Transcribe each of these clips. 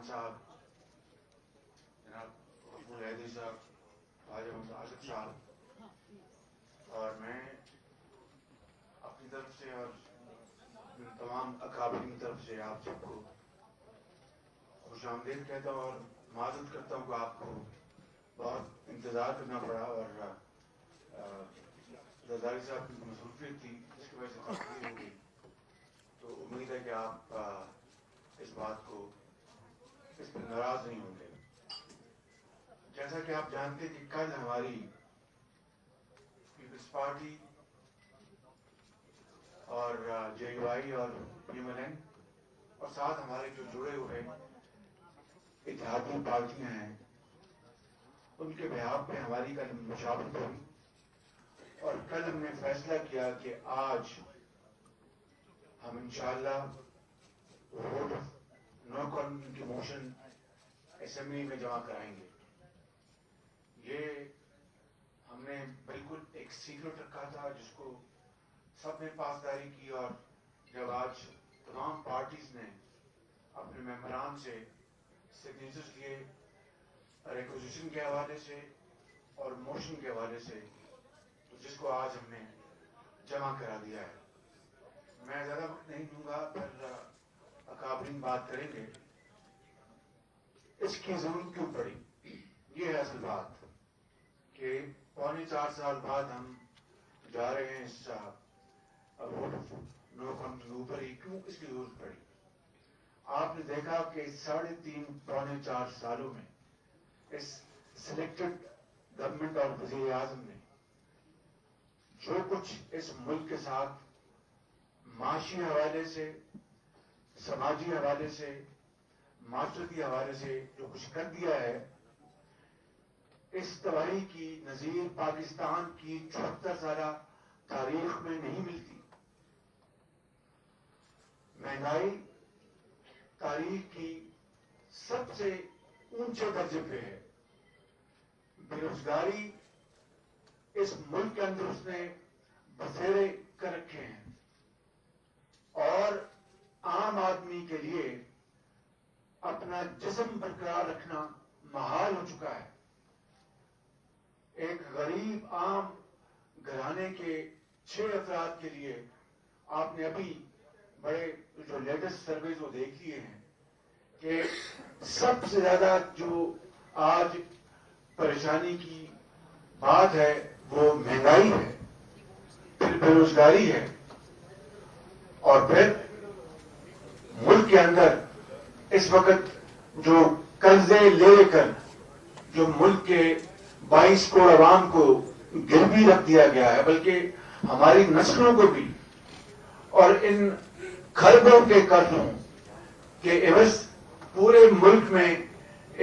صاحب, جناب خوشبو حیدری صاحب, خواجہ متعلق صاحب, اور میں اپنی طرف سے اور تمام اکابرین کی طرف سے آپ سب کو خوش آمدید کہتا ہوں اور معذرت کرتا ہوں کہ آپ کو بہت انتظار کرنا پڑا, اور زرداری صاحب کی مصروفیت تھی جس کی وجہ سے تاخیر ہو گئی. تو امید ہے کہ آپ اس بات کو اس پر ناراض نہیں ہوں گے. جیسا کہ آپ جانتے کہ کل ہماری پیپلز پارٹی اور جے یو آئی اور پی ایم ایل این اور ساتھ ہمارے جو جڑے ہوئے اتحادی پارٹیاں ہیں ان کے بحاف پہ ہماری کل مشاورت ہوئی, اور کل ہم نے فیصلہ کیا کہ آج ہم انشاءاللہ ووٹ نو کانفیڈنس کی موشن اسمبلی میں جمع کرائیں گے. یہ ہم نے بالکل ایک سیکرٹ رکھا تھا جس کو سب نے پاسداری کی, اور جب آج تمام پارٹیز نے اپنے ممبران سے سگنیچرز لیے ریکوزیشن کے حوالے سے اور موشن کے حوالے سے, تو جس کو آج ہم نے جمع کرا دیا ہے. میں زیادہ وقت نہیں دوں گا, پھر اکابرین بات کریں گے اس کی ضرورت کیوں پڑی. یہ ہے اصل بات کہ 4.25 سال بعد ہم جا رہے ہیں اس ووٹ نو کانفیڈنس کے اوپر ہی, کیوں اس کی ضرورت پڑی. آپ نے دیکھا کہ 3.5-4 سالوں میں اس سلیکٹڈ گورنمنٹ اور وزیر اعظم نے جو کچھ اس ملک کے ساتھ معاشی حوالے سے, سماجی حوالے سے, معاشرتی حوالے سے جو کچھ کر دیا ہے, اس تباہی کی نظیر پاکستان کی 74 سالہ تاریخ میں نہیں ملتی. مہنگائی تاریخ کی سب سے اونچے درجے پہ ہے. بے روزگاری اس ملک کے اندر اس نے بسیرے کر رکھے ہیں, اور عام آدمی کے لیے اپنا جسم برقرار رکھنا محال ہو چکا ہے. ایک غریب عام گھرانے کے 6 افراد کے لیے آپ نے ابھی بڑے جو لیٹسٹ سرویز وہ دیکھ لیے ہیں کہ سب سے زیادہ جو آج پریشانی کی بات ہے وہ مہنگائی ہے, پھر بے روزگاری ہے, اور پھر ملک کے اندر اس وقت جو قرضے لے کر جو ملک کے 22 کروڑ عوام کو گروی رکھ دیا گیا ہے, بلکہ ہماری نسلوں کو بھی, اور ان خربوں کے قرضوں کے عوض پورے ملک میں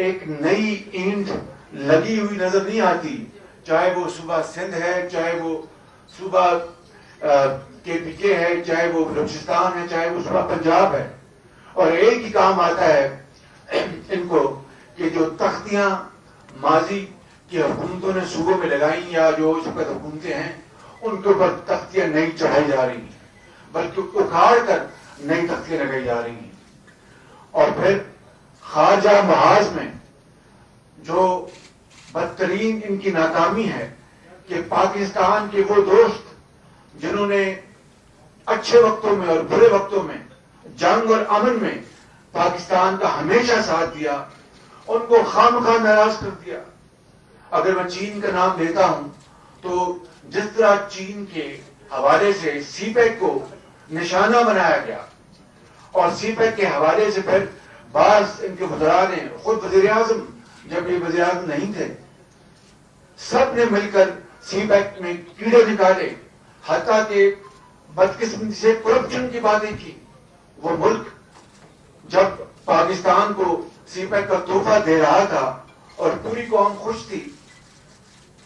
ایک نئی اینٹ لگی ہوئی نظر نہیں آتی, چاہے وہ صوبہ سندھ ہے, چاہے وہ صوبہ کے پی کے ہے, چاہے وہ بلوچستان ہے, چاہے وہ صوبہ پنجاب ہے. اور ایک ہی کام آتا ہے ان کو کہ جو تختیاں ماضی کی حکومتوں نے صوبوں میں لگائیں یا جو اس وقت حکومتیں ہیں ان کے اوپر تختیاں نہیں چڑھائی جا رہی ہیں, بلکہ اکھاڑ کر نئی تختیاں لگائی جا رہی ہیں. اور پھر خارجہ محاذ میں جو بدترین ان کی ناکامی ہے کہ پاکستان کے وہ دوست جنہوں نے اچھے وقتوں میں اور برے وقتوں میں, جنگ اور امن میں پاکستان کا ہمیشہ ساتھ دیا, ان کو خامخواہ ناراض کر دیا. اگر میں چین کا نام لیتا ہوں تو جس طرح چین کے حوالے سے سی پیک کو نشانہ بنایا گیا, اور سی پیک کے حوالے سے پھر بعض ان کے وزراء نے, خود وزیر اعظم جب یہ وزیر اعظم نہیں تھے, سب نے مل کر سی پیک میں کیڑے نکالے, حتیٰ کہ بدقسمتی سے کرپشن کی باتیں کی. وہ ملک جب پاکستان کو سی پیک کا تحفہ دے رہا تھا اور پوری قوم خوش تھی,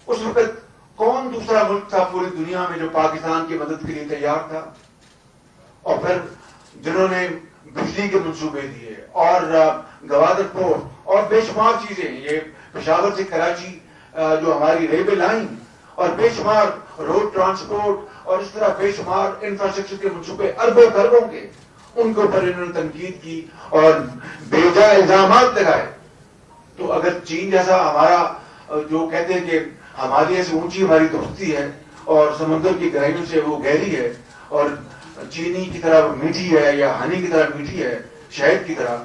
اس وقت کون دوسرا ملک تھا پوری دنیا میں جو پاکستان کی مدد کے لیے تیار تھا. اور پھر جنہوں نے بجلی کے منصوبے دیے اور گوادر پورٹ اور بے شمار چیزیں, یہ پشاور سے کراچی جو ہماری ریلوے لائن اور بے شمار روڈ ٹرانسپورٹ اور اس طرح بے شمار انفراسٹرکچر کے منصوبے اربوں خربوں کے, ان کے اوپر انہوں نے تنقید کی اور بےجا الزامات لگائے. تو اگر چین جیسا ہمارا جو کہتے ہیں کہ ہماری سے اونچی ہماری دوستی ہے اور سمندر کی گہرائیوں سے وہ گہری ہے اور چینی کی طرح میٹھی ہے یا ہنی کی طرح میٹھی ہے، شہد کی طرح،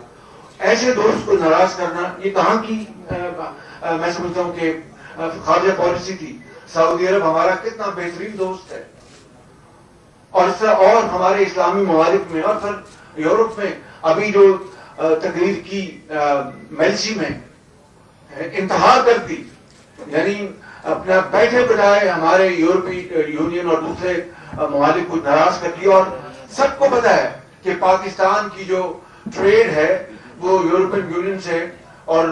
ایسے دوست کو ناراض کرنا یہ کہاں کی میں سمجھتا ہوں کہ خارجہ پالیسی تھی. سعودی عرب ہمارا کتنا بہترین دوست ہے، اور اس طرح اور ہمارے اسلامی ممالک میں اور پھر یورپ میں ابھی جو تقریر کی میلسی میں انتہا کر دی، یعنی اپنا بیٹھے بٹھائے ہمارے یورپی یونین اور دوسرے ممالک کو ناراض کر دیا. اور سب کو پتا ہے کہ پاکستان کی جو ٹریڈ ہے وہ یورپین یونین سے اور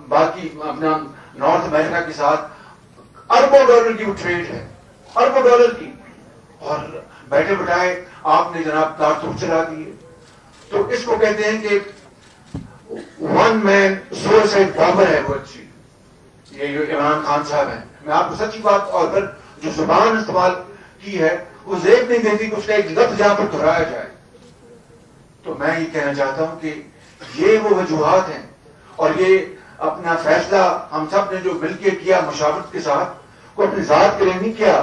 باقی اپنا نارتھ امریکہ کے ساتھ اربوں ڈالر کی وہ ٹریڈ ہے، اربوں ڈالر کی، اور بیٹھے بٹھائے آپ نے جناب کارتوس چلا دیے. تو اس کو کہتے ہیں کہ ون مین سوسائڈ بامبر ہے وہ اچھی، یہ جو عمران خان صاحب ہیں. میں آپ کو سچی بات، اور پھر جو زبان استعمال کی ہے وہ زیب نہیں دیتی کہ اس کا ایک لفظ جہاں پر دہرایا جائے. تو میں یہ کہنا چاہتا ہوں کہ یہ وہ وجوہات ہیں، اور یہ اپنا فیصلہ ہم سب نے جو مل کے کیا مشاورت کے ساتھ، کوئی اپنی ذات کے لیے نہیں کیا،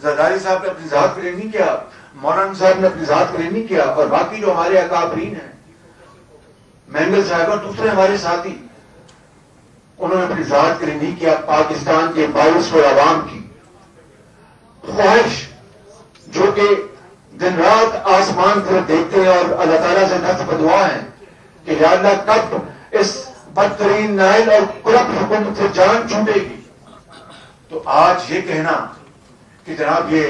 زرداری صاحب نے اپنی ذات کے لیے نہیں کیا، مولانا صاحب نے اپنی ذات کے لیے نہیں کیا، اور باقی جو ہمارے اکابرین ہیں، مینگل صاحب اور دوسرے ہمارے ساتھی، انہوں نے اپنی ذات کے لیے نہیں کیا. پاکستان کے 22 کروڑ عوام کی خواہش جو کہ دن رات آسمان طرف دیکھتے ہیں اور اللہ تعالیٰ سے نصب دعا ہے کہ یا اللہ کب اس بدترین نائل اور کرپٹ حکومت سے جان چھوٹے گی. تو آج یہ کہنا کہ جناب یہ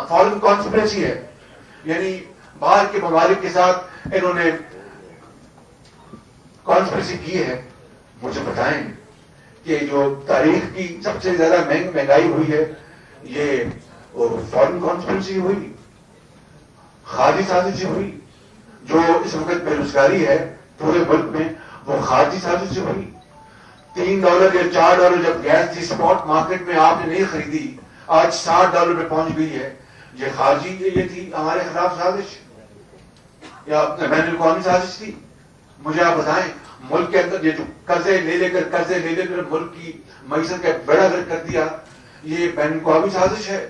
فورن کانسپریسی ہے، یعنی باہر کے ممالک کے ساتھ انہوں نے کانسپریسی کی ہے، مجھے بتائیں کہ جو تاریخ کی سب سے زیادہ مہنگائی ہوئی ہے یہ فورن کانسپریسی ہوئی، خارجی سازش ہوئی. جو اس وقت بے روزگاری ہے پورے ملک میں وہ خارجی سازش سے ہوئی. $3 یا $4 جب گیس تھی اسپاٹ مارکیٹ میں آپ نے نہیں خریدی، آج $60 پہ پہنچ گئی ہے. یہ خارجی یہ تھی ہمارے خلاف سازش یا بین الاقوامی سازش تھی؟ مجھے آپ بتائیں. ملک کے اندر یہ جو قرضے لے کر ملک کی معیشت کا بیڑا گرک کر دیا، یہ بین الاقوامی سازش ہے.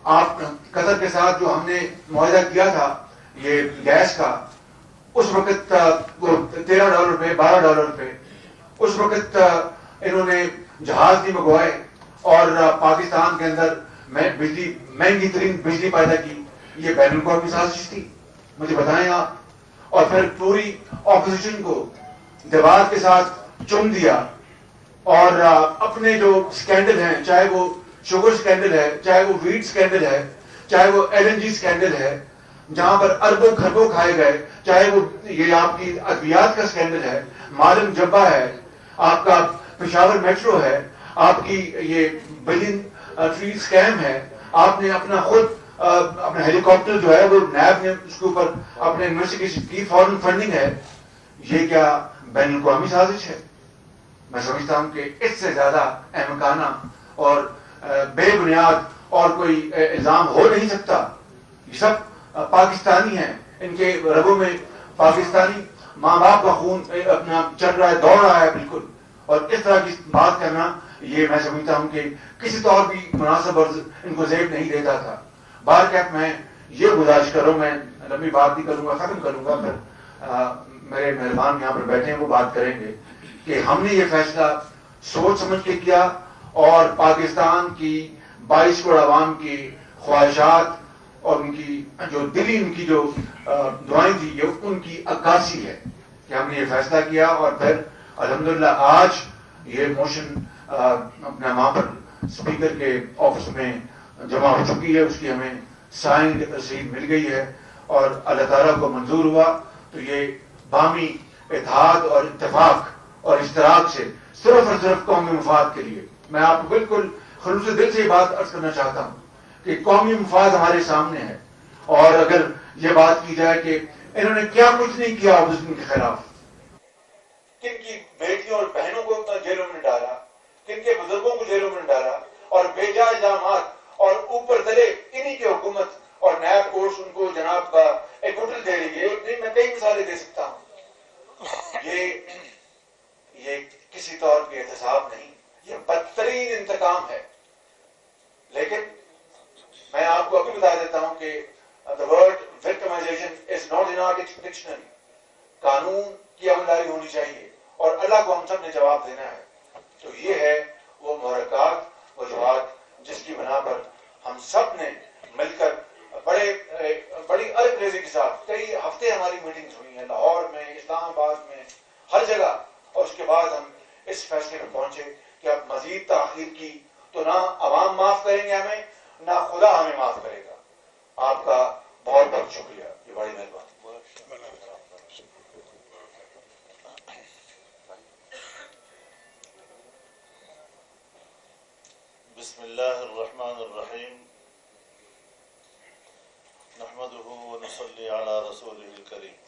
آپ قطر کے ساتھ جو ہم نے معاہدہ کیا تھا یہ گیس کا، اس وقت وہ $13 پہ $12 پہ، اس وقت انہوں نے جہاز نہیں منگوائے اور پاکستان کے اندر بجلی مہنگی ترین بجلی پیدا کی. یہ بین الاقوامی سازش تھی؟ مجھے بتائیں آپ. اور پھر پوری اپوزیشن کو دیوار کے ساتھ چم دیا اور اپنے جو سکینڈل ہیں، چاہے وہ شوگر سکینڈل ہے، چاہے وہ ویٹ سکینڈل ہے، چاہے وہ LNG سکینڈل ہے جہاں پر اربوں کھربوں کھائے گئے، چاہے وہ یہ آپ کی ادویات کا سکینڈل ہے، معلم جبہ ہے، آپ کا پشاور میٹرو ہے، آپ کی یہ بلین ٹری اسکیم ہے، آپ نے اپنا خود اپنا ہیلی کاپٹر جو ہے وہ نیب نے اس کے اوپر اپنے انویسٹیگیشن کی، فورن فنڈنگ ہے. یہ کیا بین الاقوامی سازش ہے؟ میں سمجھتا ہوں کہ اس سے زیادہ احمقانہ اور بے بنیاد اور کوئی الزام ہو نہیں سکتا. یہ سب پاکستانی ہیں، ان کے رگوں میں پاکستانی ماں باپ کا خون اپنا چل رہا ہے، دوڑ رہا ہے بالکل. اور اس طرح کی بات کرنا یہ میں سمجھتا ہوں کہ کسی طور بھی مناسب اور ان کو زیب نہیں دیتا تھا. بار کیا میں یہ گزارش کروں، میں لمبی بات نہیں کروں گا، ختم کروں گا، پھر میرے مہربان یہاں پر بیٹھے ہیں وہ بات کریں گے کہ ہم نے یہ فیصلہ سوچ سمجھ کے کیا اور پاکستان کی 22 کروڑ عوام کی خواہشات اور ان کی جو دلی ان کی جو دعائیں تھی یہ ان کی عکاسی ہے کہ ہم نے یہ فیصلہ کیا. اور پھر الحمدللہ آج یہ موشن اپنے وہاں پر اسپیکر کے آفس میں جمع ہو چکی ہے، اس کی ہمیں سائن رسید مل گئی ہے اور اللہ تعالیٰ کو منظور ہوا. تو یہ باہمی اتحاد اور اتفاق اور اشتراک سے صرف اور صرف قومی مفاد کے لیے، میں آپ کو بالکل خلوص دل سے یہ بات عرض کرنا چاہتا ہوں کہ قومی مفاد ہمارے سامنے ہے. اور اگر یہ بات کی جائے کہ انہوں نے کیا کچھ نہیں کیا اپوزیشن کے خلاف، کن کی بیٹیوں اور بہنوں کو جیلوں میں ڈالا، کن کے بزرگوں کو جیلوں میں ڈالا، اور بے جا الزامات اور اوپر تلے انہی کی حکومت اور نیب کورس ان کو جناب کا ایک ہوٹل دے رہی ہے. نہیں میں کئی مثالیں دے سکتا ہوں. یہ کسی طور پہ احتساب نہیں, یہ بدترین انتقام ہے. لیکن میں آپ کو ابھی بتا دیتا ہوں کہ the word victimization is not in our dictionary. قانون کی عملداری ہونی چاہیے اور اللہ کو ہم سب نے جواب دینا ہے. تو یہ ہے وہ محرکات وجوہات جس کی بنا پر ہم سب نے مل کر بڑی ارب ریزی کے ساتھ کئی ہفتے ہماری میٹنگز ہوئی ہیں, لاہور میں, اسلام آباد میں, ہر جگہ. اور اس کے بعد ہم اس فیصلے پر پہنچے کہ اب مزید تاخیر کی تو نہ عوام معاف کریں گے ہمیں, نہ خدا ہمیں معاف کرے گا. آپ کا بہت بہت شکریہ, یہ بڑی مہربانی. بسم اللہ الرحمن الرحیم. نحمده ونصلی علی رسولہ الکریم.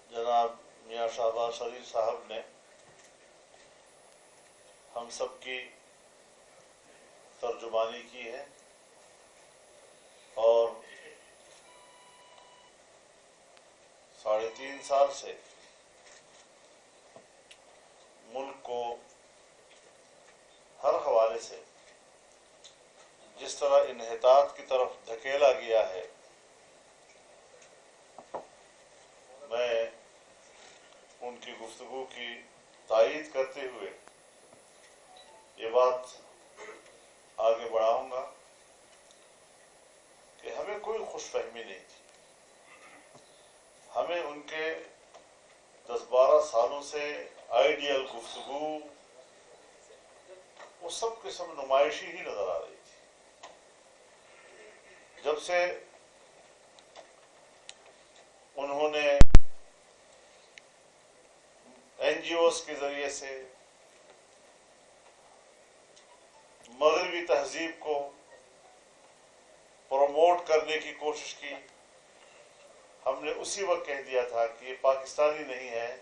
جناب میاں شہباز شریف صاحب نے ہم سب کی ترجمانی کی ہے اور 3.5 سال سے ملک کو ہر حوالے سے جس طرح انحطاط کی طرف دھکیلا گیا ہے, میں ان کی گفتگو کی تائید کرتے ہوئے یہ بات آگے بڑھاؤں گا کہ ہمیں کوئی خوش فہمی نہیں تھی. ہمیں ان کے 10-12 سالوں سے آئیڈیل گفتگو وہ سب کے سب نمائشی ہی نظر آ رہی تھی. جب سے انہوں نے این جی اوز کے ذریعے سے مغربی تہذیب کو پروموٹ کرنے کی کوشش کی, ہم نے اسی وقت کہہ دیا تھا کہ یہ پاکستانی نہیں ہے,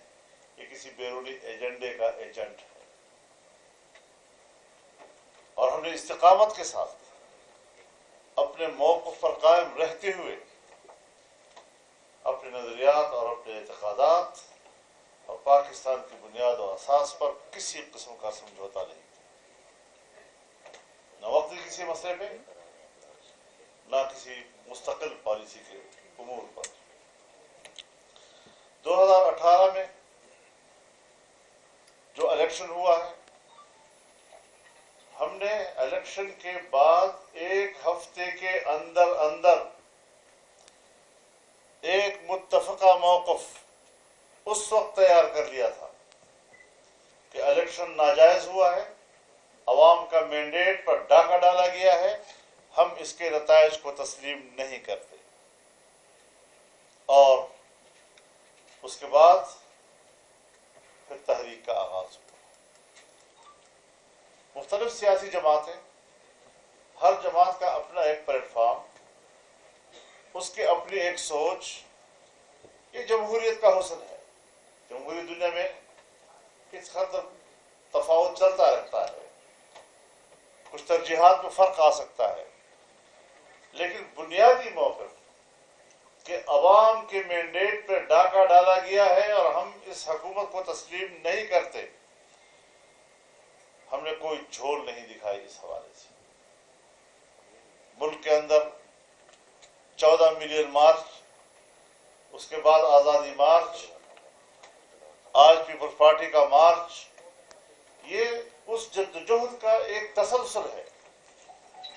یہ کسی بیرونی ایجنڈے کا ایجنٹ ہے. اور ہم نے استقامت کے ساتھ اپنے موقف پر قائم رہتے ہوئے اپنے نظریات اور اپنے اعتقادات اور پاکستان کی بنیاد و اساس پر کسی قسم کا سمجھوتا نہیں, نہ وقت کسی مسئلے پہ, نہ کسی مستقل پالیسی کے امور پر. 2018 میں جو الیکشن ہوا ہے, ہم نے الیکشن کے بعد 1 ہفتے کے اندر اندر ایک متفقہ موقف اس وقت تیار کر لیا تھا کہ الیکشن ناجائز ہوا ہے, عوام کا مینڈیٹ پر ڈاکہ ڈالا گیا ہے, ہم اس کے نتائج کو تسلیم نہیں کرتے. اور اس کے بعد پھر تحریک کا آغاز ہوا. مختلف سیاسی جماعتیں, ہر جماعت کا اپنا ایک پلیٹ فارم, اس کی اپنی ایک سوچ. یہ جمہوریت کا حسن ہے. جمہوری دنیا میں کس حد تک تفاوت چلتا رہتا ہے, کچھ ترجیحات میں فرق آ سکتا ہے, لیکن بنیادی موقف کہ عوام کے مینڈیٹ پہ ڈاکہ ڈالا گیا ہے اور ہم اس حکومت کو تسلیم نہیں کرتے, ہم نے کوئی جھول نہیں دکھائی اس حوالے سے. ملک کے اندر 14 ملین مارچ, اس کے بعد آزادی مارچ, آج پیپلز پارٹی کا مارچ, یہ اس جدوجہد کا ایک تسلسل ہے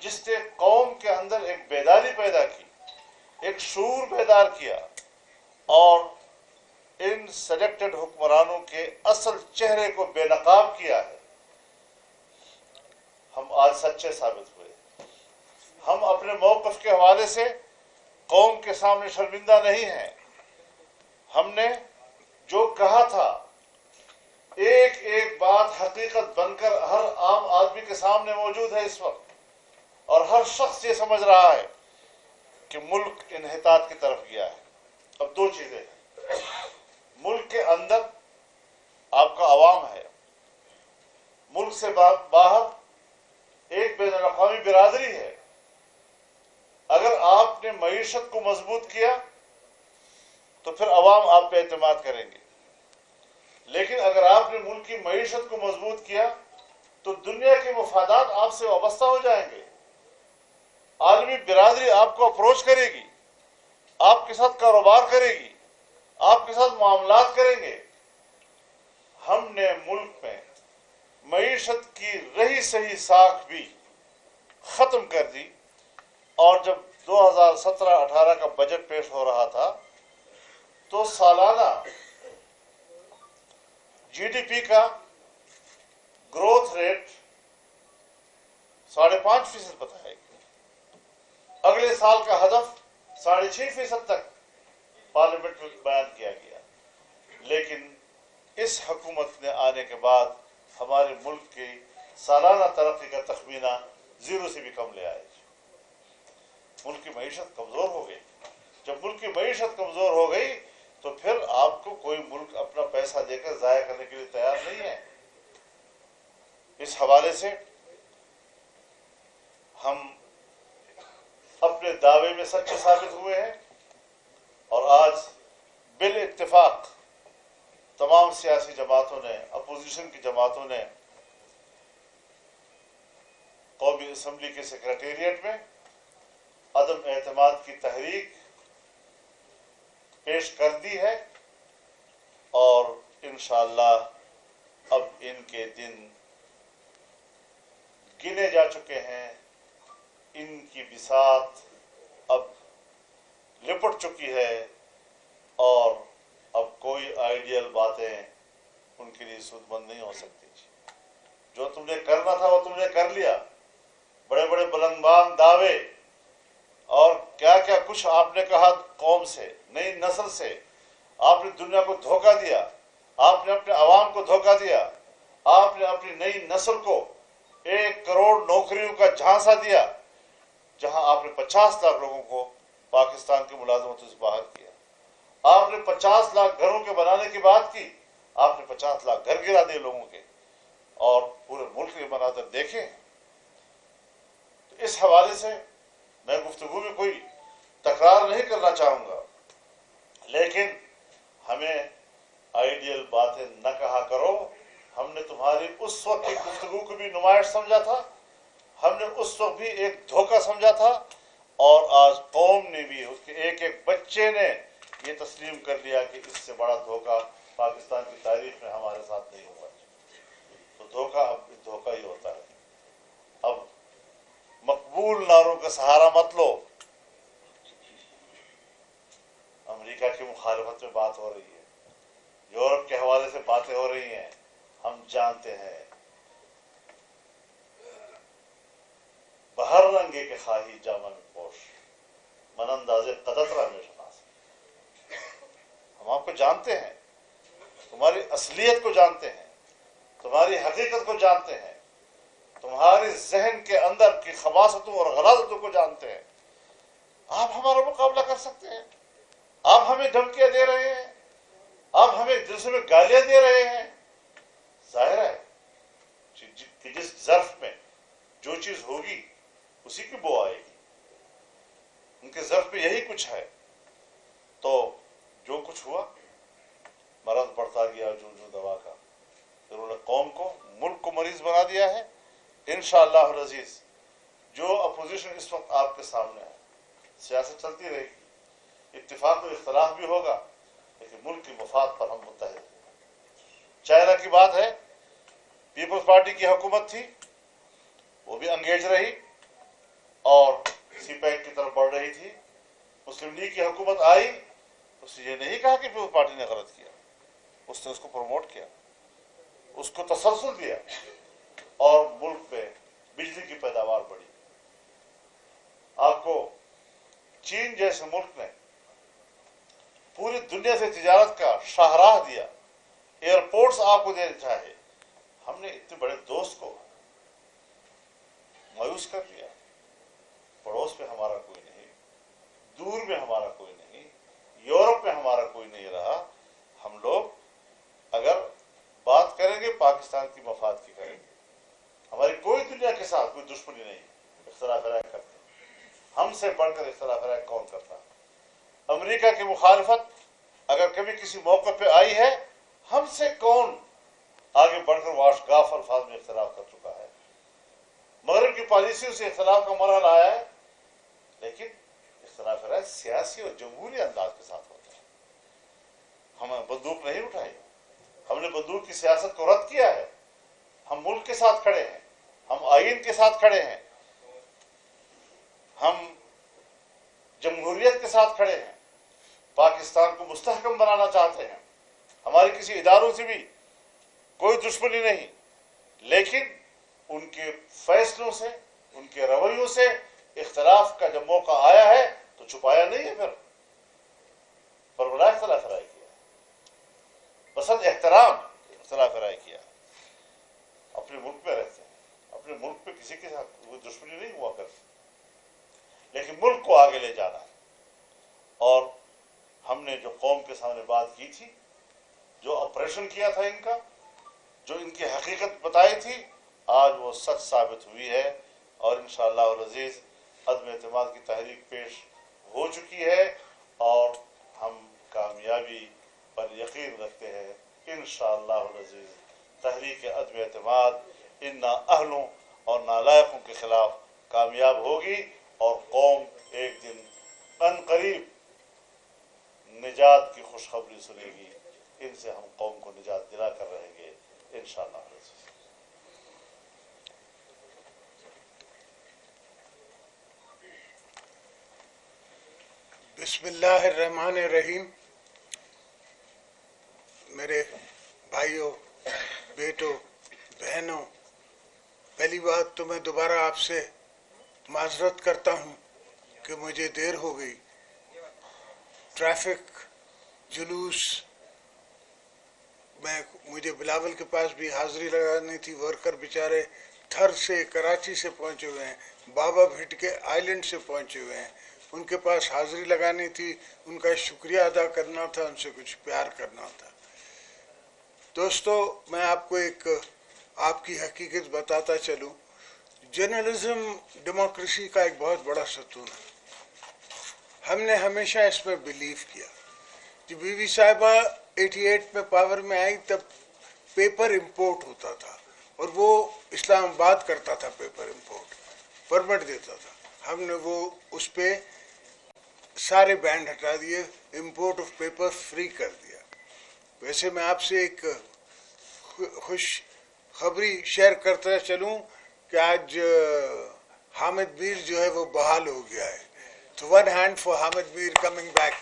جس نے قوم کے اندر ایک بیداری پیدا کی, ایک شعور بیدار کیا اور ان سلیکٹڈ حکمرانوں کے اصل چہرے کو بے نقاب کیا ہے. ہم آج سچے ثابت ہوئے. ہم اپنے موقف کے حوالے سے قوم کے سامنے شرمندہ نہیں ہیں. ہم نے جو کہا تھا ایک ایک بات حقیقت بن کر ہر عام آدمی کے سامنے موجود ہے اس وقت, اور ہر شخص یہ سمجھ رہا ہے کہ ملک انحطاط کی طرف گیا ہے. اب 2 چیزیں ہیں. ملک کے اندر آپ کا عوام ہے, ملک سے باہر ایک بین الاقوامی برادری ہے معیشت کو مضبوط کیا تو پھر عوام آپ پہ اعتماد کریں گے. لیکن اگر آپ نے ملک کی معیشت کو مضبوط کیا تو دنیا کے مفادات آپ سے وابستہ ہو جائیں گے. عالمی برادری آپ کو اپروچ کرے گی, آپ کے ساتھ کاروبار کرے گی, آپ کے ساتھ معاملات کریں گے. ہم نے ملک میں معیشت کی رہی سہی ساکھ بھی ختم کر دی, اور جب 2017-18 کا بجٹ پیش ہو رہا تھا تو سالانہ جی ڈی پی کا گروتھ ریٹ 5.5% بتایا گیا. اگلے سال کا ہدف 6.5% تک پارلیمنٹ میں بیان کیا گیا. لیکن اس حکومت نے آنے کے بعد ہمارے ملک کی سالانہ ترقی کا تخمینہ 0 سے بھی کم لے آئے. ملک کی معیشت کمزور ہو گئی. جب ملک کی معیشت کمزور ہو گئی تو پھر آپ کو کوئی ملک اپنا پیسہ دے کر ضائع کرنے کے لیے تیار نہیں ہے. اس حوالے سے ہم اپنے دعوے میں سچے ثابت ہوئے ہیں, اور آج بالاتفاق تمام سیاسی جماعتوں نے, اپوزیشن کی جماعتوں نے قومی اسمبلی کے سیکریٹریٹ میں عدم اعتماد کی تحریک پیش کر دی ہے, اور انشاءاللہ اب ان کے دن گنے جا چکے ہیں. ان کی بساط اب لپٹ چکی ہے, اور اب کوئی آئیڈیل باتیں ان کے لیے سود مند نہیں ہو سکتی. جو تم نے کرنا تھا وہ تم نے کر لیا. بڑے بڑے بلندبان دعوے اور کیا کیا کچھ آپ نے کہا قوم سے, نئی نسل سے. آپ نے دنیا کو دھوکہ دیا, آپ نے اپنے عوام کو دھوکہ دیا, آپ نے اپنی نئی نسل کو 1 کروڑ نوکریوں کا جھانسا دیا, جہاں آپ نے 50 لاکھ لوگوں کو پاکستان کی ملازمتوں سے باہر کیا. آپ نے 50 لاکھ گھروں کے بنانے کی بات کی, آپ نے 50 لاکھ گھر گرا دیے لوگوں کے, اور پورے ملک کے مناظر دیکھیں. تو اس حوالے سے میں گفتگو میں کوئی تکرار نہیں کرنا چاہوں گا, لیکن ہمیں آئیڈیل باتیں نہ کہا کرو. ہم نے تمہاری اس وقت کی گفتگو کو بھی نمائش سمجھا تھا, ہم نے اس وقت بھی ایک دھوکہ سمجھا تھا, اور آج قوم نے بھی, اس کے ایک ایک بچے نے یہ تسلیم کر لیا کہ اس سے بڑا دھوکہ پاکستان کی تاریخ میں ہمارے ساتھ نہیں ہوا. تو دھوکہ اب دھوکہ ہی ہوتا ہے. اب مقبول نعروں کا سہارا مت لو. امریکہ کی مخالفت میں بات ہو رہی ہے, یورپ کے حوالے سے باتیں ہو رہی ہیں, ہم جانتے ہیں بہر رنگے کے خواہی جامہ میں پوش, من انداز قدطرہ میں شناس. ہم آپ کو جانتے ہیں, تمہاری اصلیت کو جانتے ہیں, تمہاری حقیقت کو جانتے ہیں, تمہاری ذہن کے اندر کی خباثتوں اور غلاظتوں کو جانتے ہیں. آپ ہمارا مقابلہ کر سکتے ہیں؟ آپ ہمیں دھمکیاں دے رہے ہیں, آپ ہمیں جلسے میں گالیاں دے رہے ہیں. ظاہر ہے کہ جس ظرف میں جو چیز ہوگی اسی کی بو آئے گی. ان کے ظرف میں یہی کچھ ہے. تو جو کچھ ہوا, مرض بڑھتا گیا جو دوا کا, پھر انہوں نے قوم کو, ملک کو مریض بنا دیا ہے. انشاءاللہ العزیز جو اپوزیشن اس وقت آپ کے سامنے ہے, سیاست چلتی رہے گی, اتفاق و اختلاف بھی ہوگا, لیکن ملک کی مفاد پر ہم متحد ہیں. چائنا کی بات ہے, پیپلز پارٹی کی حکومت تھی, وہ بھی انگیج رہی اور سی پیک کی طرف بڑھ رہی تھی. مسلم لیگ کی حکومت آئی, اس نے یہ نہیں کہا کہ پیپلز پارٹی نے غلط کیا, اس نے اس کو پروموٹ کیا, اس کو تسلسل دیا, اور ملک میں بجلی کی پیداوار بڑھی. آپ کو چین جیسے ملک نے پوری دنیا سے تجارت کا شاہراہ دیا, ایئرپورٹس آپ کو دینا چاہے. ہم نے اتنے بڑے دوست کو مایوس کر دیا. پڑوس میں ہمارا کوئی نہیں, دور میں ہمارا کوئی نہیں, یورپ میں ہمارا کوئی نہیں رہا. ہم لوگ اگر بات کریں گے پاکستان کی مفاد کی کریں گے. ہماری کوئی دنیا کے ساتھ کوئی دشمنی نہیں, اختلاف رائے کرتے ہیں. ہم سے بڑھ کر اختلاف رائے کون کرتا؟ امریکہ کی مخالفت اگر کبھی کسی موقع پہ آئی ہے، ہم سے کون آگے بڑھ کر واشگاف الفاظ میں اختلاف کر چکا ہے؟ مغرب کی پالیسیوں سے اختلاف کا مرحلہ آیا ہے، لیکن اختلاف رائے سیاسی اور جمہوری انداز کے ساتھ ہوتا ہے. ہم نے بندوق نہیں اٹھائی، ہم نے بندوق کی سیاست کو رد کیا ہے. ہم ملک کے ساتھ کھڑے ہیں، ہم آئین کے ساتھ کھڑے ہیں، ہم جمہوریت کے ساتھ کھڑے ہیں، پاکستان کو مستحکم بنانا چاہتے ہیں. ہماری کسی اداروں سے بھی کوئی دشمنی نہیں، لیکن ان کے فیصلوں سے، ان کے رویوں سے اختلاف کا جب موقع آیا ہے تو چھپایا نہیں ہے، پھر بڑا اختلاف رائے کیا، بسد احترام اختلاف رائے کیا. اپنے ملک میں رہتے ہیں، اپنے ملک پہ کسی کے ساتھ کوئی دشمنی نہیں ہوا کرتی، لیکن ملک کو آگے لے جانا ہے. اور ہم نے جو قوم کے سامنے بات کی تھی، جو آپریشن کیا تھا ان کا، جو ان کی حقیقت بتائی تھی، آج وہ سچ ثابت ہوئی ہے. اور انشاءاللہ العزیز عدم اعتماد کی تحریک پیش ہو چکی ہے، اور ہم کامیابی پر یقین رکھتے ہیں. انشاءاللہ العزیز تحریک عدم اعتماد ان نااہلوں اور نالائقوں کے خلاف کامیاب ہوگی، اور قوم ایک دن ان قریب نجات کی خوشخبری سنے گی. ان سے ہم قوم کو نجات دلا کر رہیں گے انشاءاللہ. بسم اللہ الرحمن الرحیم. میرے بھائیوں، بیٹوں، بہنوں، پہلی بات تو میں دوبارہ آپ سے معذرت کرتا ہوں کہ مجھے دیر ہو گئی. ٹریفک، جلوس، مجھے بلاول کے پاس بھی حاضری لگانی تھی. ورکر بیچارے تھر سے، کراچی سے پہنچے ہوئے ہیں، بابا بھٹ کے آئی لینڈ سے پہنچے ہوئے ہیں. ان کے پاس حاضری لگانی تھی، ان کا شکریہ ادا کرنا تھا، ان سے کچھ پیار کرنا تھا. دوستو، میں آپ کو ایک آپ کی حقیقت بتاتا چلوں. جرنلزم ڈیموکریسی کا ایک بہت بڑا ستون ہے. ہم نے ہمیشہ اس میں بلیو کیا. جب بی بی صاحبہ 88 میں پاور میں آئی تب پیپر امپورٹ ہوتا تھا، اور وہ اسلام آباد کرتا تھا پیپر امپورٹ، پرمٹ دیتا تھا. ہم نے وہ اس پہ سارے بینڈ ہٹا دیے، امپورٹ آف پیپر فری کر دیا. ویسے میں آپ سے ایک خوش خبری شیئر کرتا چلوں کہ آج حامد میر جو ہے وہ بحال ہو گیا ہے. تو one hand for Hamid Mir coming back.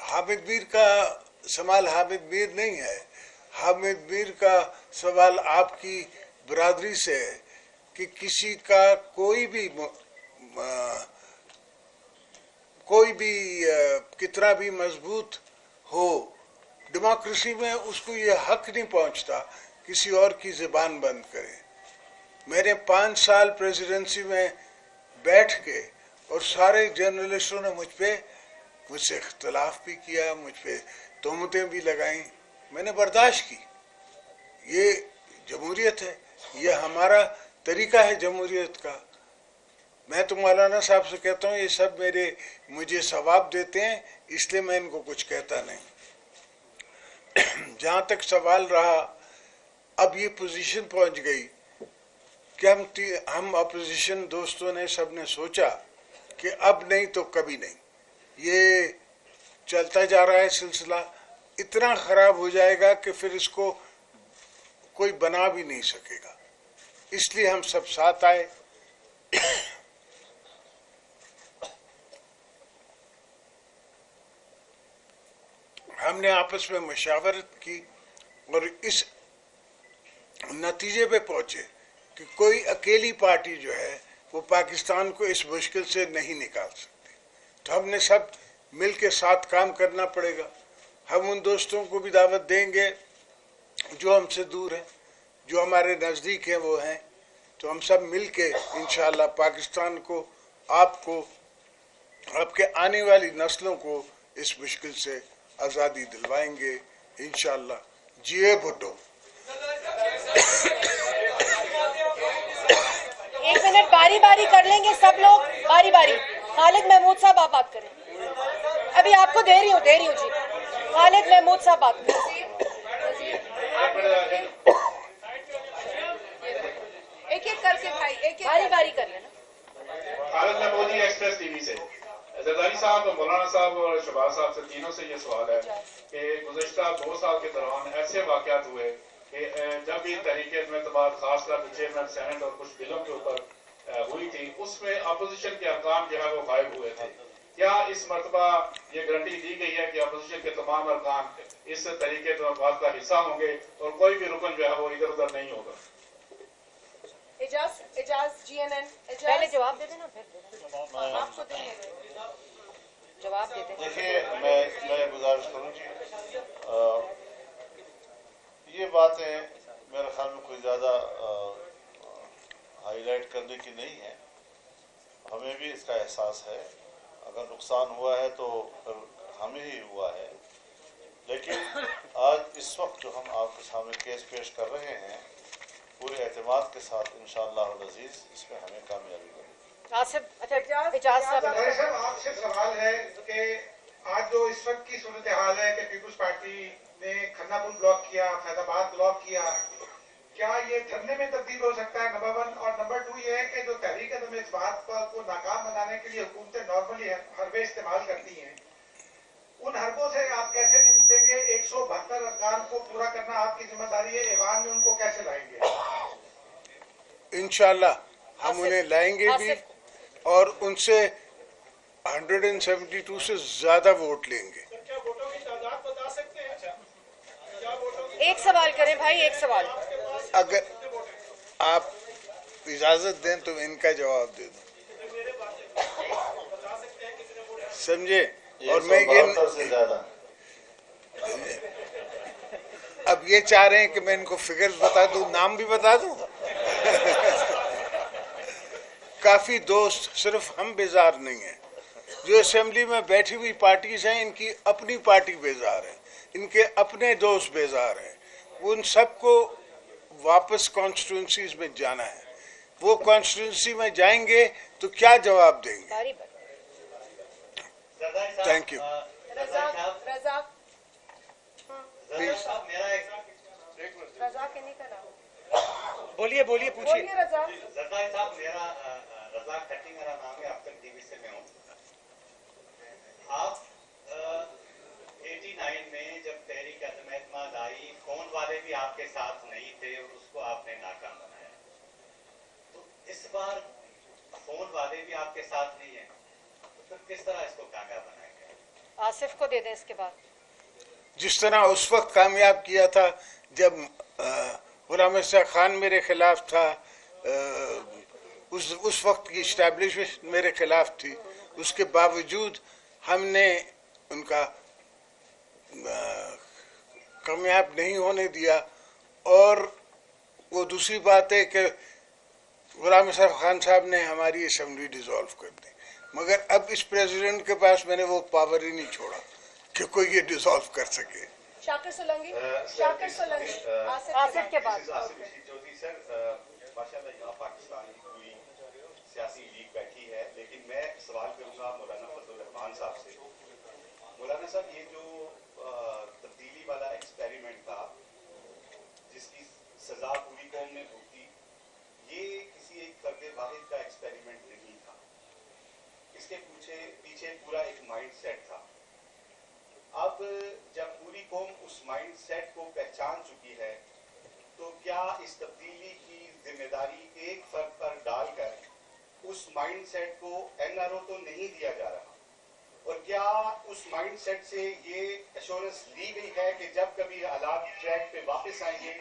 Hamid Mir کا سوال حامد میر نہیں ہے، حامد میر کا سوال آپ کی برادری سے ہے کہ کسی کا کوئی بھی کتنا بھی مضبوط ہو، ڈیموکریسی میں اس کو یہ حق نہیں پہنچتا کسی اور کی زبان بند کرے. میں نے 5 سال پریزیڈنسی میں بیٹھ کے، اور سارے جرنلسٹوں نے مجھ سے اختلاف بھی کیا، مجھ پہ تہمتیں بھی لگائیں، میں نے برداشت کی. یہ جمہوریت ہے، یہ ہمارا طریقہ ہے جمہوریت کا. میں تو مولانا صاحب سے کہتا ہوں یہ سب مجھے ثواب دیتے ہیں، اس لیے میں ان کو کچھ کہتا نہیں. جہاں تک سوال رہا، اب یہ پوزیشن پہنچ گئی کہ ہم اپوزیشن دوستوں نے سب نے سوچا کہ اب نہیں تو کبھی نہیں. یہ چلتا جا رہا ہے سلسلہ، اتنا خراب ہو جائے گا کہ پھر اس کو کوئی بنا بھی نہیں سکے گا. اس لیے ہم سب ساتھ آئے. ہم نے آپس میں مشاورت کی اور اس نتیجے پہ پہنچے کہ کوئی اکیلی پارٹی جو ہے وہ پاکستان کو اس مشکل سے نہیں نکال سکتی. تو ہم نے سب مل کے ساتھ کام کرنا پڑے گا. ہم ان دوستوں کو بھی دعوت دیں گے جو ہم سے دور ہیں، جو ہمارے نزدیک ہیں وہ ہیں. تو ہم سب مل کے انشاءاللہ پاکستان کو، آپ کو، آپ کے آنے والی نسلوں کو اس مشکل سے آزادی دلوائیں گے انشاءاللہ. جیے بھٹو. ایک منٹ باری باری کر لیں گے سب لوگ, باری باری. خالد محمود صاحب آپ بات کریں, ابھی آپ کو دے رہی ہوں جی. خالد محمود صاحب بات کریں. ایک ایک کر کے بھائی, ایک ایک باری باری کر لینا. خالد محمودی ایکسپریس ٹی وی سے. زرداری صاحب, مولانا صاحب اور شہباز صاحب سے تینوں سے یہ سوال ہے کہ گزشتہ 2 سال کے دوران ایسے واقعات ہوئے کہ جب بھی تحریک اعتماد خاص طور پر چیئرمین سینٹ اور کچھ بلوں کے اوپر ہوئی تھی, اس میں اپوزیشن کے ارکان جو ہے وہ غائب ہوئے تھے. کیا اس مرتبہ یہ گارنٹی دی گئی ہے کہ اپوزیشن کے تمام ارکان اس تحریک اعتماد کا حصہ ہوں گے اور کوئی بھی رکن جو ہے وہ ادھر ادھر نہیں ہوگا؟ اجاز جی این این پہلے جواب دے دینا, پھر آپ کو دیں گے جواب دے دیں. دیکھیے, میں گزارش کروں جی, یہ باتیں میرے خیال میں کوئی زیادہ ہائی لائٹ کرنے کی نہیں ہے. ہمیں بھی اس کا احساس ہے, اگر نقصان ہوا ہے تو پھر ہمیں ہی ہوا ہے. لیکن آج اس وقت جو ہم آپ کے سامنے کیس پیش کر رہے ہیں, پورے اعتماد کے ساتھ انشاءاللہ العزیز اس میں ہمیں کامیابی ملے گی. آصف, اچھا اجاز صاحب, آپ سے سوال ہے کہ آج جو اس وقت کی صورتحال ہے کہ پیپلز پارٹی نے کھنہ پل بلاک کیا, فیض آباد بلاک کیا, کیا یہ دھرنے میں تبدیل ہو سکتا ہے؟ نمبر 1. اور نمبر 2 یہ ہے کہ جو تحریک عدم اثبات کو ناکام بنانے کے لیے حکومتیں نارملی حربے استعمال کرتی ہیں, ان حربوں سے آپ کیسے نمٹیں گے؟ 172 ارکان کو پورا کرنا آپ کی ذمہ داری ہے, ایوان میں ان کو کیسے لائیں گے؟ انشاءاللہ ہم انہیں لائیں گے بھی, اور ان سے 172 سے زیادہ ووٹ لیں گے. کیا ووٹوں کی تعداد بتا سکتے ہیں؟ ایک سوال کریں بھائی, ایک سوال. اگر آپ اجازت دیں تو ان کا جواب دے دوں, سمجھے؟ اور میں 172 سے زیادہ. اب یہ چاہ رہے ہیں کہ میں ان کو فگرز بتا دوں, نام بھی بتا دوں. کافی دوست, صرف ہم بیزار نہیں ہیں. جو اسمبلی میں بیٹھی ہوئی پارٹیز ہیں, ان کی اپنی پارٹی بیزار ہے, ان کے اپنے دوست بیزار ہیں. ان سب کو واپس کانسٹیٹوئنسیز میں جانا ہے. وہ کانسٹیٹوئنسی میں جائیں گے تو کیا جواب دیں گے؟ Thank you. رضا کے نہیں کرا, بولیے پوچھیے. زرداری صاحب, میرا رضا کٹی میرا نام ہے, آپ ٹی وی سے میں ہوں. آپ 89 میں جب تحریک عدم اعتماد آئی, فون والے بھی آپ کے ساتھ نہیں تھے اور اس کو آپ نے ناکام بنایا. تو اس بار فون والے بھی آپ کے ساتھ نہیں ہیں, تو پھر کس طرح اس کو کامیاب بنائیں گے؟ آصف کو دے دیں اس کے بعد. جس طرح اس وقت کامیاب کیا تھا جب غلام احسان خان میرے خلاف تھا, اس وقت کی اسٹیبلشمنٹ میرے خلاف تھی, اس کے باوجود ہم نے ان کا کامیاب نہیں ہونے دیا. اور وہ دوسری بات ہے کہ غلام احسان خان صاحب نے ہماری اسمبلی ڈیزالو کر دی, مگر اب اس پریزیڈنٹ کے پاس میں نے وہ پاور ہی نہیں چھوڑا کہ کوئی یہ ڈیزالو کر سکے. شاکر سولنگی, آصف کے بعد. چودھری سر, ماشاءاللہ یہاں پاکستان کی پوری سیاسی لیگ بیٹھی ہے, لیکن میں سوال کروں گا مولانا فضل الرحمان صاحب سے. مولانا صاحب, یہ جو تبدیلی والا ایکسپیریمنٹ تھا جس کی سزا پوری قوم نے بھگتی, یہ کسی ایک فرد واحد کا ایکسپیریمنٹ نہیں تھا, اس کے پیچھے پورا ایک مائنڈ سیٹ تھا. اب جب پوری قوم اس مائنڈ سیٹ کو پہچان چکی ہے, تو کیا اس تبدیلی کی ذمہ داری ایک فرد پر ڈال کر اس مائنڈ سیٹ کو این آر او تو نہیں دیا جا رہا, اور کیا اس مائنڈ سیٹ سے یہ ایشورنس لی گئی ہے کہ جب کبھی حالات ٹریک پہ واپس آئیں گے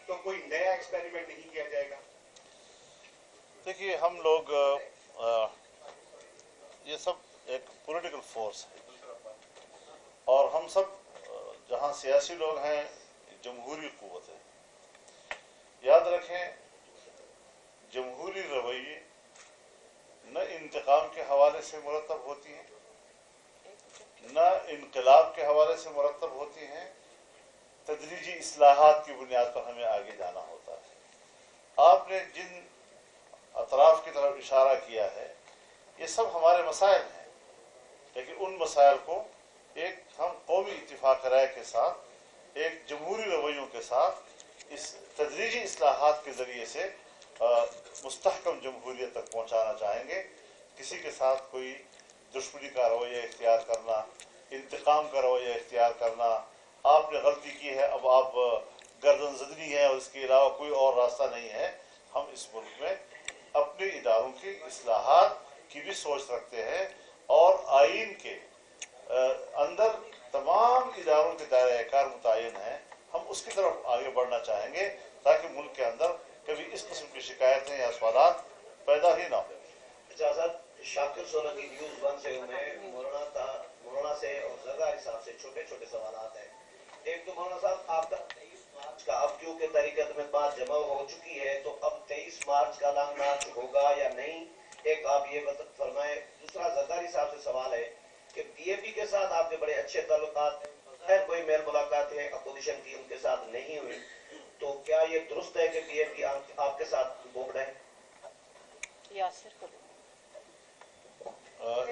تو کوئی نیا ایکسپیریمنٹ نہیں کیا جائے گا؟ دیکھیے, ہم لوگ یہ سب ایک پولیٹیکل فورس ہے, اور ہم سب جہاں سیاسی لوگ ہیں جمہوری قوت ہے. یاد رکھیں, جمہوری رویے نہ انتقام کے حوالے سے مرتب ہوتی ہیں, نہ انقلاب کے حوالے سے مرتب ہوتی ہیں, تدریجی اصلاحات کی بنیاد پر ہمیں آگے جانا ہوتا ہے. آپ نے جن اطراف کی طرف اشارہ کیا ہے، یہ سب ہمارے مسائل ہیں، لیکن ان مسائل کو ایک ہم قومی اتفاق رائے کے ساتھ، ایک جمہوری رویوں کے ساتھ، اس تدریجی اصلاحات کے ذریعے سے مستحکم جمہوریت تک پہنچانا چاہیں گے۔ کسی کے ساتھ کوئی دشمنی کا رویہ اختیار کرنا، انتقام کا رویہ اختیار کرنا، آپ نے غلطی کی ہے اب آپ گردن زدنی ہے اور اس کے علاوہ کوئی اور راستہ نہیں ہے۔ ہم اس ملک میں اپنے اداروں کی اصلاحات کی بھی سوچ رکھتے ہیں اور آئین کے اندر تمام اداروں کے دائرہ کار متعین ہیں، ہم اس کی طرف آگے بڑھنا چاہیں گے تاکہ ملک کے اندر کبھی اس قسم کی شکایتیں یا سوالات پیدا ہی نہ ہوں۔ اجازت شاکر سولنگی نیوز 1 سے میں مولانا سے اور زرداری صاحب سے چھوٹے چھوٹے سوالات ہیں۔ ایک تو مولانا صاحب آپ کا 23 مارچ کا اب کیونکہ طریقت میں بات جمع ہو چکی ہے تو اب 23 مارچ کا لانگ مارچ ہوگا یا نہیں، ایک آپ یہ فرمائیں۔ دوسرا زرداری صاحب سے سوال ہے کہ پی اے پی کے ساتھ آپ کے بڑے اچھے تعلقات ہیں، بظاہر کوئی میل ملاقات ہے اپوزیشن کی ان کے ساتھ نہیں ہوئی، تو کیا یہ درست ہے کہ پی اے پی آپ کے ساتھ بوکڈ ہے؟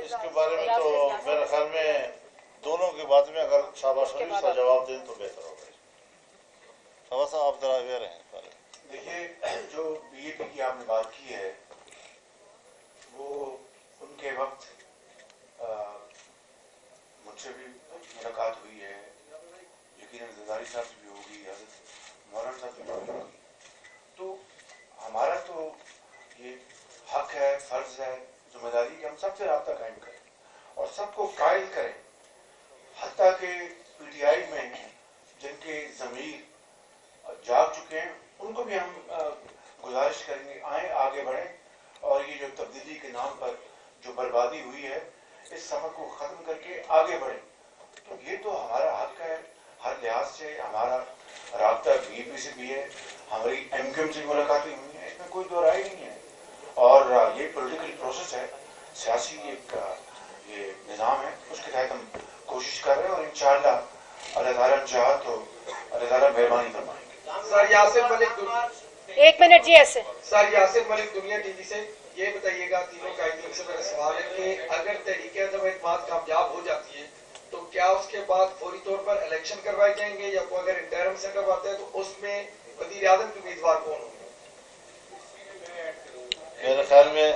اس کے بارے میں تو میرے خیال میں دونوں کی بات میں اگر شہباز شریف کا جواب دیں تو بہتر ہوگا۔ شہباز صاحب آپ ذرا اویئر ہیں۔ دیکھیے، جو بی اے پی کی آپ نے بات کی ہے وہ ان کے وقت مجھ سے بھی ملاقات ہوئی ہے، یقیناً زرداری صاحب سے بھی ہوگی، حضرت مولانا صاحب سے بھی ہوگی، تو ہمارا تو یہ حق ہے، فرض ہے، ذمہ داری کہ ہم سب سے رابطہ قائم کریں اور سب کو قائل کریں، حتیٰ کہ پی ٹی آئی میں جن کے ضمیر جاگ چکے ہیں ان کو بھی ہم گزارش کریں گے آئیں آگے بڑھیں اور یہ جو تبدیلی کے نام پر جو بربادی ہوئی ہے اس سفر کو ختم کر کے آگے بڑھیں۔ تو یہ تو ہمارا حق ہے، ہر لحاظ سے ہمارا رابطہ بی اے پی سے بھی ہے، ہماری ایم کیو ایم سے ملاقاتیں ہوئی ہیں، اس میں کوئی دو رائے نہیں ہے، اور یہ پولیٹیکل پروسیس ہے، سیاسی ایک یہ نظام ہے، اس کے تحت ہم کوشش کر رہے ہیں اور انشاءاللہ اللہ تعالیٰ چاہا تو اللہ تعالیٰ مہربانی فرمائیں گے۔ سر یاسر ملک ایک منٹ جی ایسے سر یاسر ملک دنیا ٹی وی سے یہ بتائیے گا، تینوں قائدین سے میرا سوال ہے کہ اگر تحریک عدم اعتماد کامیاب ہو جاتی ہے تو کیا اس کے بعد فوری طور پر الیکشن کروائے جائیں گے، یا کوئی اگر انٹرم سے کرواتے ہیں تو اس میں وزیر اعظم کے امیدوار کون ہوں گے؟ میرے خیال میں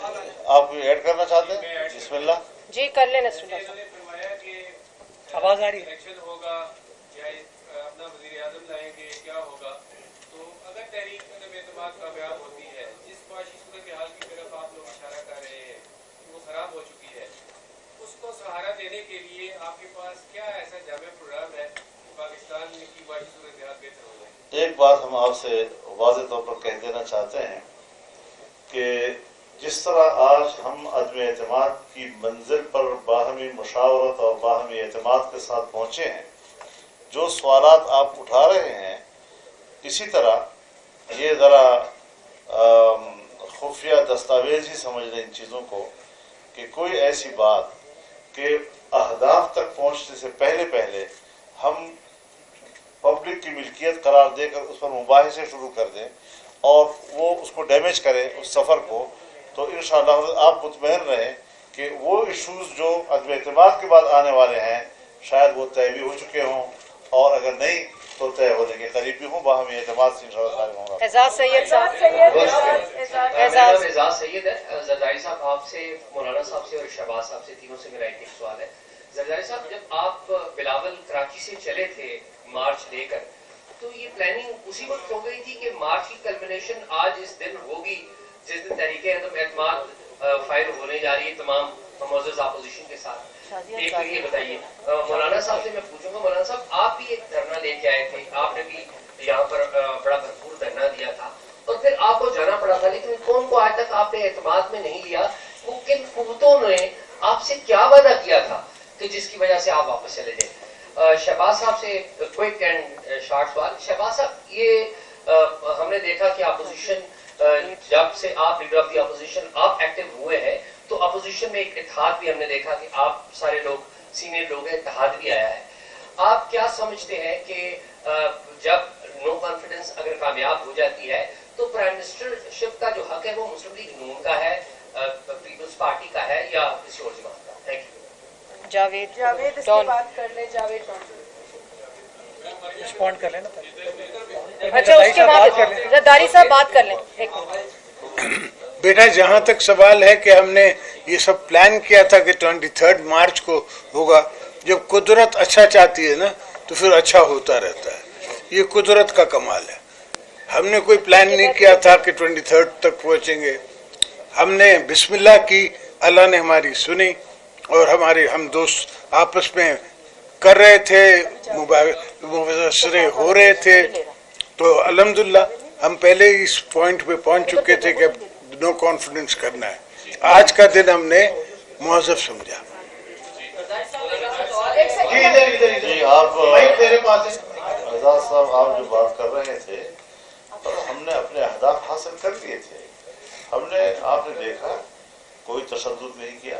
آپ کوئی ایڈ کرنا چاہتے ہیں؟ بسم اللہ جی کر لیں نسل آواز آ رہی ہے؟ الیکشن ہوگا یا اپنا وزیر اعظم لائیں گے، کیا ہوگا؟ تو اگر تحریک عدم اعتماد کامیاب ہوتی ہے، جس معاشی صورتحال کی طرف آپ لوگ اشارہ کر رہے ہیں وہ خراب ہو چکی ہے، اس کو سہارا دینے کے لیے آپ کے پاس کیا ایسا جامع پروگرام ہے کہ پاکستان کی معاشی صورتحال بہتر ہو جائے؟ ایک بات ہم آپ سے واضح طور پر کہہ دینا چاہتے ہیں کہ جس طرح آج ہم عدم اعتماد کی منزل پر باہمی مشاورت اور باہمی اعتماد کے ساتھ پہنچے ہیں، جو سوالات آپ اٹھا رہے ہیں اسی طرح یہ ذرا خفیہ دستاویز ہی سمجھ لیں ان چیزوں کو کہ کوئی ایسی بات کہ اہداف تک پہنچنے سے پہلے ہم پبلک کی ملکیت قرار دے کر اس پر مباحثے شروع کر دیں اور وہ اس کو ڈیمیج کرے اس سفر کو، تو انشاءاللہ آپ مطمئن رہیں کہ وہ ایشوز جو عدم اعتماد کے بعد آنے والے ہیں شاید وہ طے بھی ہو چکے ہوں، اور اگر نہیں تو طے ہونے کے قریب بھی ہوں، باہمی اعتماد سے انشاءاللہ سارے ہوں گا۔ اعزاز سید صاحب اعزاز سید ہے۔ زرداری صاحب آپ سے، مولانا صاحب سے اور شہباز صاحب سے، تینوں سے میرا ایک سوال ہے۔ زرداری صاحب، جب آپ بلاول کراچی سے چلے تھے مارچ لے کر، تو یہ پلاننگ اسی وقت ہو گئی تھی کہ مارچ کی کلمنیشن آج اس دن ہوگی جس دن تحریک عدم اعتماد فائل ہونے جا رہی ہے تمام معزز اپوزیشن کے ساتھ؟ ایک تو یہ بتائیے۔ مولانا صاحب سے میں پوچھوں گا، مولانا صاحب آپ بھی ایک دھرنا لے کے آئے تھے، آپ نے بھی یہاں پر بڑا بھرپور دھرنا دیا تھا اور پھر آپ کو جانا پڑا تھا، لیکن قوم کو آج تک آپ نے اعتماد میں نہیں لیا۔ وہ کن قوتوں نے آپ سے کیا وعدہ کیا تھا کہ جس کی وجہ سے آپ واپس چلے جائیں؟ شہباز صاحب سے کوئک اینڈ شارٹ سوال۔ شہباز صاحب، یہ ہم نے دیکھا کہ اپوزیشن جب سے آپ لیڈر آف دی اپوزیشن آپ ایکٹیو ہوئے ہیں تو اپوزیشن میں ایک اتحاد بھی ہم نے دیکھا کہ آپ سارے لوگ سینئر لوگ ہیں، اتحاد بھی آیا ہے۔ آپ کیا سمجھتے ہیں کہ جب نو کانفیڈنس اگر کامیاب ہو جاتی ہے تو پرائم منسٹرشپ کا جو حق ہے وہ مسلم لیگ نون کا ہے, پیپلز پارٹی کا ہے, یا کسی اور جماعت کا؟ Thank you. جاوید اس کے بعد کر لیں. جاوید رسپونڈ کر لینا. اچھا اس کے بعد زرداری صاحب بات کر لیں. ایک منٹ بیٹا, جہاں تک سوال ہے کہ ہم نے یہ سب پلان کیا تھا کہ 23 مارچ کو ہوگا, جب قدرت اچھا چاہتی ہے نا تو پھر اچھا ہوتا رہتا ہے. یہ قدرت کا کمال ہے. ہم نے کوئی پلان نہیں کیا تھا کہ 23 تک پہنچیں گے. ہم نے بسم اللہ کی, اللہ نے ہماری سنی, اور ہم دوست آپس میں کر رہے تھے, مباشرے ہو رہے تھے, تو الحمدللہ ہم پہلے اس پوائنٹ پہ پہنچ چکے تھے کہ نو کانفیڈنس کرنا ہے. آج کا دن ہم نے معذب سمجھا. جی آپ اعزاز صاحب, آپ جو بات کر رہے تھے, ہم نے اپنے اہداف حاصل کر لیے تھے. ہم نے, آپ نے دیکھا, کوئی تشدد نہیں کیا.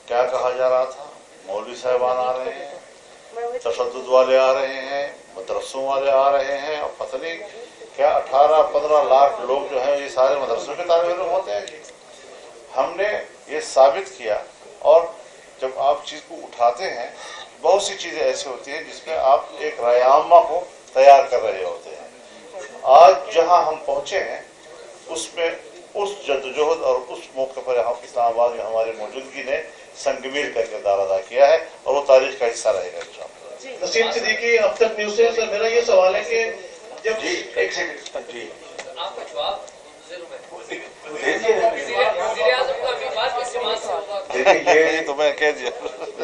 کیا کہا جا رہا تھا, مولوی صاحبان آ رہے ہیں, تشدد والے آ رہے ہیں, مدرسوں والے آ رہے ہیں, اور پتہ نہیں کیا 18-15 لاکھ لوگ جو ہیں یہ سارے مدرسوں کے طالب علم ہوتے ہیں. ہم نے یہ ثابت کیا. اور جب آپ چیز کو اٹھاتے ہیں, بہت سی چیزیں ایسی ہوتی ہیں جس میں آپ ایک رائے عامہ کو تیار کر رہے ہوتے ہیں. آج جہاں ہم پہنچے ہیں اس میں اس جدوجہد اور اس موقع پر اسلام آباد میں ہماری موجودگی نے سنگمیل کا کردار ادا کیا ہے, اور وہ تاریخ کا حصہ رہے گا انشاءاللہ. نسیم صدیقی, اب تک نیوز سے. سر میرا یہ سوال ہے کہ جب جی ایک سیکنڈ, جی آپ کا جواب دیکھیے, یہ تو میں کہہ دیا.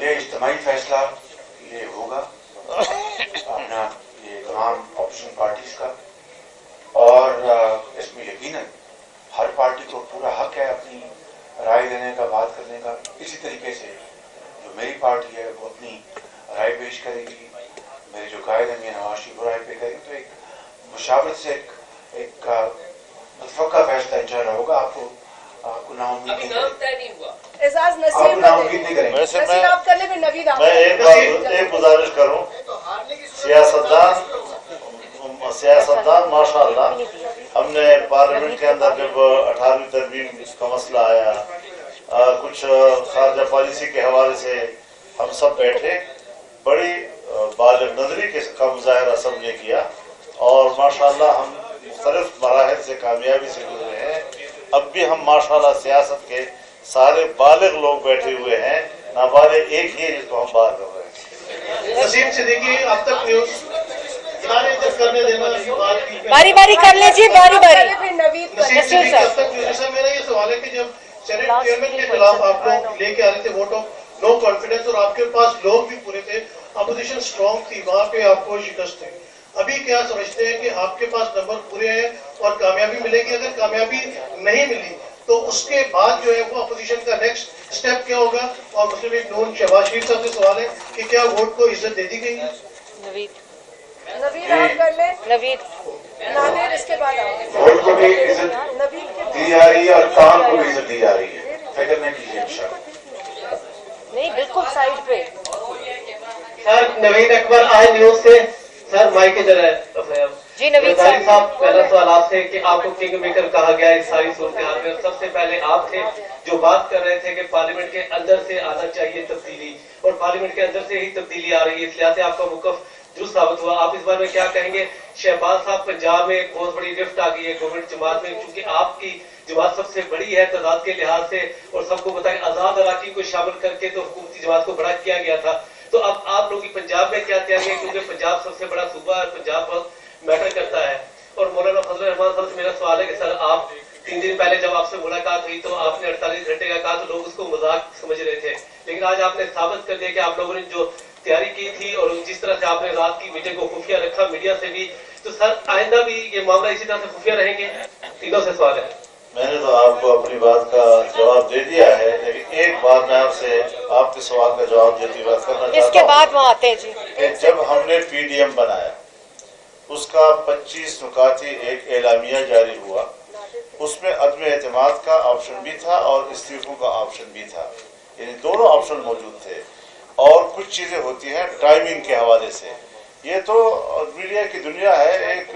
یہ اجتماعی فیصلہ یہ ہوگا اپنا یہ تمام اپوزیشن پارٹیز کا, اور اس میں یقیناً ہر پارٹی کو پورا حق ہے اپنی رائے دینے کا, بات کرنے کا. اسی طریقے سے جو میری پارٹی ہے وہ اپنی رائے پیش کرے گی, میرے جو قائد ہیں نواز شریف رائے پہ کریں, تو ایک مشاورت سے ایک متفقہ فیصلہ انشاءاللہ ہوگا. آپ کو نا امید نہیں کریں, اعزاز آپ کو نسیم نا امید نہیں کریں. ویسے نسیم آپ کر لیں, پھر نوید آپ. میں ایک گزارش کروں, سیاستدان ماشاءاللہ, ہم نے پارلیمنٹ کے اندر جب 18ویں ترمیم کا مسئلہ آیا, کچھ خارجہ پالیسی کے حوالے سے ہم سب بیٹھے, بڑی بالغ نظری کا مظاہرہ سب نے کیا, اور ماشاءاللہ ہم مختلف مراحل سے کامیابی سے گزرے ہیں. اب بھی ہم ماشاءاللہ سیاست کے سارے بالغ لوگ بیٹھے ہوئے ہیں, نابالغ ایک ہی ہے جس کو ہم بات کر رہے ہیں. نسیم صدیقی, اب تک نیوز کرنے دینا بات کی. باری باری کر لیں جی, باری باری. پھر نوید نسیم نسیم صدیقی, اب صاحب. تک سر میرا یہ سوال ہے کہ جب سینٹ چیئرمین کے خلاف آپ لوگ لے کے آ رہے تھے ووٹ آف نو کانفیڈنس, اور آپ کے پاس لوگ بھی پورے تھے, اپوزیشن اسٹرانگ تھی, وہاں پہ آپ کو شکست ہے. ابھی کیا سمجھتے ہیں کہ آپ کے پاس نمبر پورے ہیں اور کامیابی ملے گی؟ اگر کامیابی نہیں ملی تو اس کے بعد جو ہے وہ اپوزیشن کا نیکسٹ اسٹیپ کیا ہوگا؟ اور مسلم لیگ نون شہباز شریف صاحب سے سوال ہے کہ کیا ووٹ کو عزت دے دی گئی ہے؟ نوید آپ کر لیں. نوید اس کے بعد ووٹ کو بھی عزت دی جا رہی ہے اور کام کو بھی عزت دی جا رہی ہے, فکر نہیں کیجیے انشاءاللہ. نہیں, بالکل سائڈ پہ. سر نوید اکبر, آئی نیوز سے. سر مائک ادھر ہے. جی نوید صاحب, پہلا سوال آپ سے کہ آپ کو کنگ میکر کہا گیا اس ساری صورتحال میں, اور سب سے پہلے آپ تھے جو بات کر رہے تھے کہ پارلیمنٹ کے اندر سے آنا چاہیے تبدیلی, اور پارلیمنٹ کے اندر سے ہی تبدیلی آ رہی ہے, اس لحاظ سے آپ کا موقف درست ثابت ہوا. آپ اس بارے میں کیا کہیں گے؟ شہباز صاحب, پنجاب میں ایک بہت بڑی رفٹ آ گئی ہے گورنمنٹ جماعت میں, چونکہ آپ کی جماعت سب سے بڑی ہے تعداد کے لحاظ سے, اور سب کو بتائیں آزاد اراکین کو شامل کر کے تو حکومتی جماعت کو بڑا کیا گیا تھا. تو اب آپ لوگ پنجاب میں کیا تیاری ہے, کیونکہ پنجاب سب سے بڑا صوبہ ہے, پنجاب بہت میٹر کرتا ہے. اور مولانا فضل الرحمان صاحب سے میرا سوال ہے کہ سر آپ 3 دن پہلے جب آپ سے ملاقات ہوئی تو آپ نے 48 گھنٹے کا کہا, تو لوگ اس کو مذاق سمجھ رہے تھے, لیکن آج آپ نے ثابت کر دیا کہ آپ لوگوں نے جو تیاری کی تھی اور جس طرح سے آپ نے رات کی میٹنگ کو خفیہ رکھا میڈیا سے بھی, تو سر آئندہ بھی یہ معاملہ اسی طرح سے خفیہ رہیں گے؟ تینوں سے سوال ہے. میں نے تو آپ کو اپنی بات کا جواب دے دیا ہے, لیکن ایک بات میں آپ سے آپ کے سوال کا جواب دیتی بات کرنا چاہتا ہوں. اس کے بعد وہاں آتے ہیں جی. کہ جب ہم نے پی ڈی ایم بنایا, اس کا 25 نکاتی ایک اعلامیہ جاری ہوا, اس میں عدم اعتماد کا آپشن بھی تھا اور استعفوں کا آپشن بھی تھا, یعنی دونوں آپشن موجود تھے. اور کچھ چیزیں ہوتی ہیں ٹائمنگ کے حوالے سے, یہ تو میڈیا کی دنیا ہے, ایک